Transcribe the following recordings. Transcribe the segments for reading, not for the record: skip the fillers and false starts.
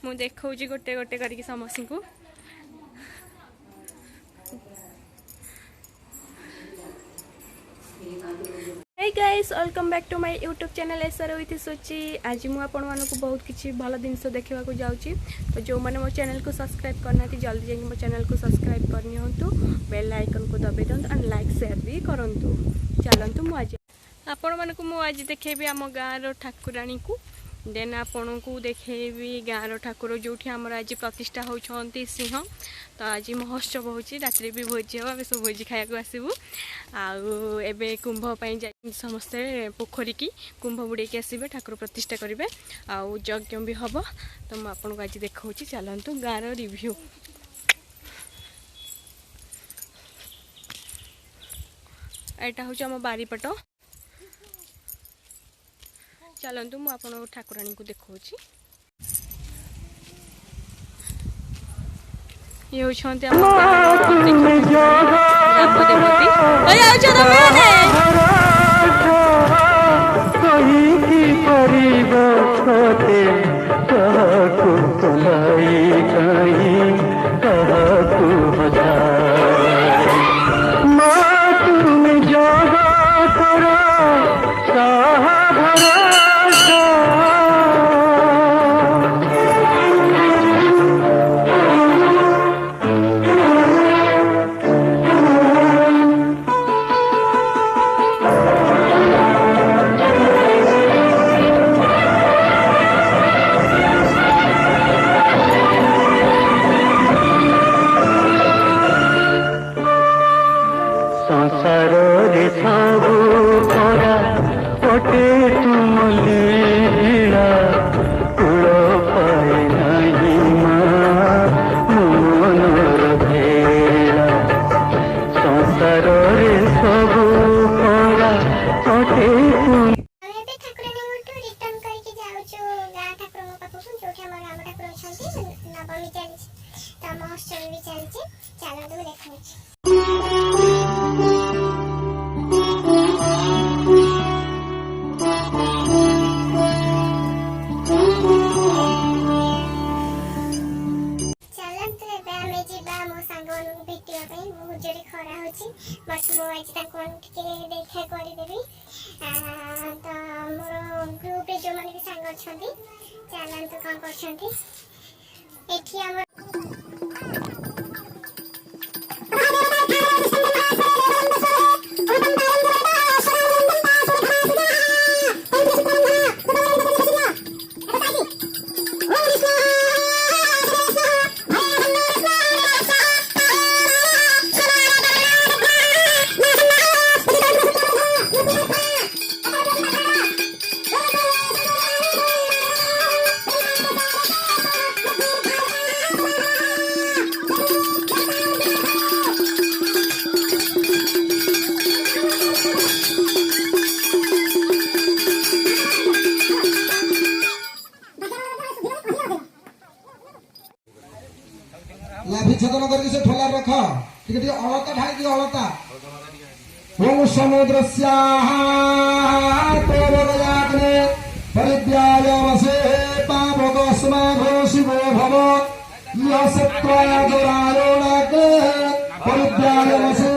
मु देखा गोटे गोटे करके समस्त को hey guys welcome back to my YouTube channel SR with Sochi. आज मुझे आपण मानक बहुत किसी भल जिनस देखा जाऊँगी। तो जो मैंने मो चैनल को सब्सक्राइब करना जल्दी जाकि मो चैनल को सब्सक्राइब करनी बेल आइकन को दबाई दिखाँ एंड लाइक शेयर भी करूँ। चलतु मुझे आपण मानक मुझे देखेबी आम गाँव ठाकुराणी को देन आपण को देखेबी गाँव ठाकुर जो आमर आज प्रतिष्ठा होती सिंह। तो आज महोत्सव हो राति भी भोजी हम आम सब भोजी खाया आसबू आबे कुंभ समस्ते पोखरी की कुंभ बुड़े आसबे ठाकुर प्रतिष्ठा करेंगे आउ यज्ञ भी हम। तो मुझे आपको आज देखा चलतु गाँव रिव्यू। यहाँ हूँ आम बारीपट। चलतु मुझे ठाकुराणी को देखा ये होती देखा करदेवी। तो मोर ग्रुप जो मैंने भी सांग अच्छा चलते कौन कर छेदन करके से ठोला रख टिके टिके अलता ढाई दियो अलता ओम समुद्रस्याहातोवदयाग्ने परिव्यायमसे पावकस्माभो शिवो भव यसत्वाय दुरायोणाग्ने परिव्यायमसे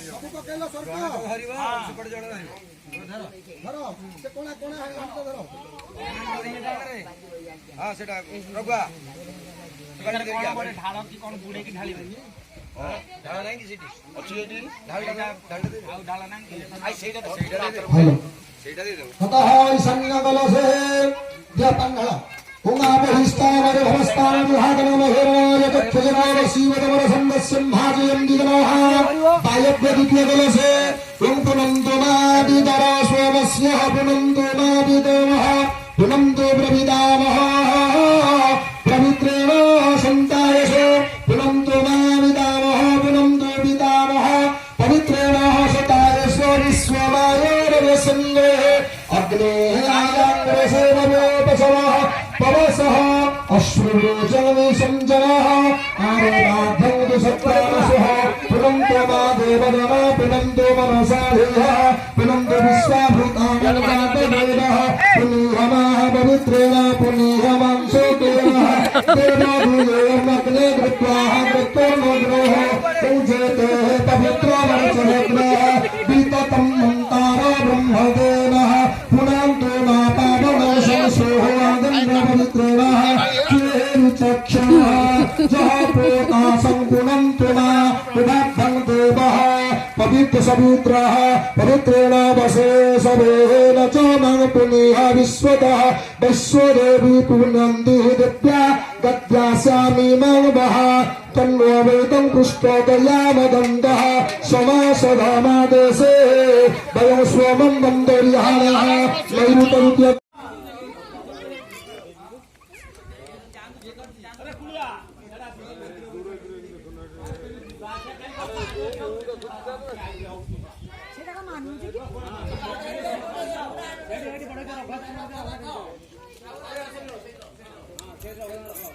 सब पकेलो सरका हरिवा सुपड़ जड़ धरो से कोना कोना है हम तो धरो हां सेटा रघुआ ढाल की कौन बुड़े की ढाली ढाल नहीं की सीटी अच्छी सीटी ढाल ढाल नहीं आई सेटा सेटा दे दो हता है संज्ञा बल से जपन ढाल उंगा बहिष्ठान भवस्तान विभागन महेराय तत्वजनाय शिवदमर संदस्यं भाजयं दिगनः वायव्य द्वितीय बल से पुनन्तो मादिदर स्वमस्य पुनन्तो मादिदमः पुनन्तो प्रविदामः पवित्रेण संतायसे पुनन्तो माविदामः पुनन्तो विदामः पवित्रेण सतायसे विश्वमायोरवसन्ने अग्नेः आयाङ्गरसे नमोपसवः पवसः अश्रुजलविषं जनः आरेवाद्धं सत्तानसः पुनन्तो मा देवदम पुनन्तो मनसाधेयः पुनन्तो विश्वाभूतानि पुनीहमाः पवित्रेण पुनीयमांसोतेन देवादुयेर्मग्ने कृत्वा कृत्वोर्मग्नोः पूज्यते पवित्रवर्चनग्नः विततं मन्तारो ब्रह्मदेन पुनन्तो न पावनशंसोः आदन्द्रपवित्रेण चक्षुः जः प्रेता सङ्गुणन्तु न विदग्धं देवः पवित्र सवित्रः पवित्रेण वसे सवेन च न पुनीह विश्वतः विश्वदेवी पुण्यन्ति दिव्या गद्यास्यामि नवः तन्नो वेदं कृष्णोदयामदन्तः समासधामादेशे वयं स्वमं वन्दर्याणः नैरुतन्त्य सेटा